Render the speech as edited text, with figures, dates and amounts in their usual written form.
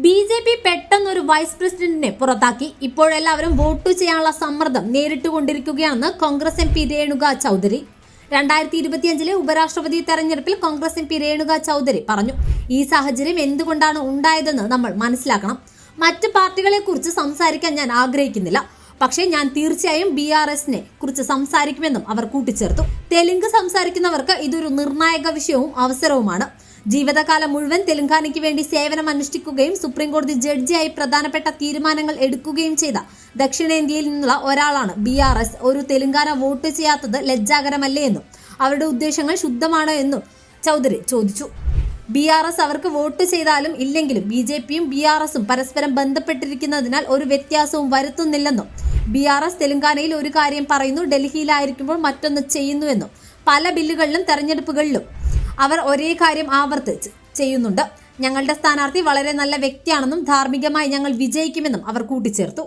BJP പെട്ടെന്നൊരു vice പ്രസിഡന്റിനെ പുറത്താക്കി. ഇപ്പോഴെല്ലാവരും വോട്ട് ചെയ്യാനുള്ള സമ്മർദ്ദം നേരിട്ടുകൊണ്ടിരിക്കുകയാണെന്ന് കോൺഗ്രസ് MP രേണുക ചൗധരി 2025 ഉപരാഷ്ട്രപതി തെരഞ്ഞെടുപ്പിൽ കോൺഗ്രസ് MP രേണുക ചൗധരി പറഞ്ഞു. ഈ സാഹചര്യം എന്തുകൊണ്ടാണ് ഉണ്ടായതെന്ന് നമ്മൾ മനസ്സിലാക്കണം. മറ്റ് പാർട്ടികളെ കുറിച്ച് സംസാരിക്കാൻ ഞാൻ ആഗ്രഹിക്കുന്നില്ല. പക്ഷേ ഞാൻ തീർച്ചയായും BRSനെ കുറിച്ച് സംസാരിക്കുമെന്നും അവർ കൂട്ടിച്ചേർത്തു. തെലുങ്ക് സംസാരിക്കുന്നവർക്ക് ഇതൊരു നിർണായക വിഷയവും അവസരവുമാണ്. ജീവിതകാലം മുഴുവൻ തെലങ്കാനയ്ക്ക് വേണ്ടി സേവനം അനുഷ്ഠിക്കുകയും സുപ്രീം കോടതി ജഡ്ജിയായി പ്രധാനപ്പെട്ട തീരുമാനങ്ങൾ എടുക്കുകയും ചെയ്ത ദക്ഷിണേന്ത്യയിൽ നിന്നുള്ള ഒരാളാണ് BRS. ഒരു തെലങ്കാന വോട്ട് ചെയ്യാത്തത് ലജ്ജാകരമല്ലേ എന്നും അവരുടെ ഉദ്ദേശങ്ങൾ ശുദ്ധമാണോ എന്നും ചൗധരി ചോദിച്ചു. BRS അവർക്ക് വോട്ട് ചെയ്താലും ഇല്ലെങ്കിലും BJPയും BRSും പരസ്പരം ബന്ധപ്പെട്ടിരിക്കുന്നതിനാൽ ഒരു വ്യത്യാസവും വരുത്തുന്നില്ലെന്നും BRS തെലങ്കാനയിൽ ഒരു കാര്യം പറയുന്നു, ഡൽഹിയിലായിരിക്കുമ്പോൾ മറ്റൊന്ന് ചെയ്യുന്നുവെന്നും പല ബില്ലുകളിലും തെരഞ്ഞെടുപ്പുകളിലും അവർ ഒരേ കാര്യം ആവർത്തിച്ച് ചെയ്യുന്നുണ്ട്. ഞങ്ങളുടെ സ്ഥാനാർത്ഥി വളരെ നല്ല വ്യക്തിയാണെന്നും ധാർമ്മികമായി ഞങ്ങൾ വിജയിക്കുമെന്നും അവർ കൂട്ടിച്ചേർത്തു.